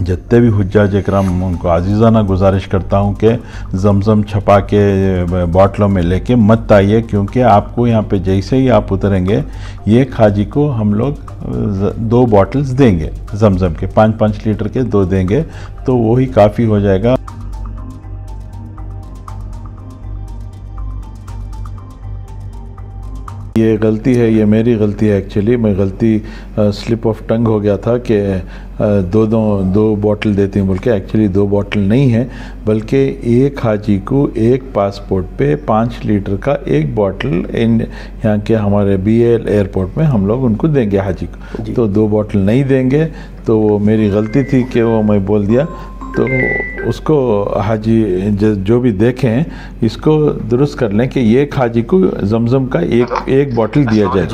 जितने भी हुज्जाज इकराम उनको आजीज़ाना गुजारिश करता हूँ कि जमज़म छपा के बॉटलों में लेके मत आइए, क्योंकि आपको यहाँ पे जैसे ही आप उतरेंगे एक हाजी को हम लोग 2 बॉटल्स देंगे जमज़म के, 5-5 लीटर के 2 देंगे, तो वही काफ़ी हो जाएगा। ये गलती है, ये मेरी गलती है एक्चुअली, मैं गलती स्लिप ऑफ टंग हो गया था कि दो बॉटल देती हैं बोल के। एक्चुअली 2 बॉटल नहीं है, बल्कि एक हाजी को एक पासपोर्ट पे 5 लीटर का एक बॉटल इन यहाँ के हमारे BAL एयरपोर्ट में हम लोग उनको देंगे हाजी को, तो 2 बॉटल नहीं देंगे। तो वो मेरी गलती थी कि वो मैं बोल दिया, तो उसको हाजी जो भी देखें इसको दुरुस्त कर लें कि एक हाजी को जमज़म का एक बॉटल दिया जाए।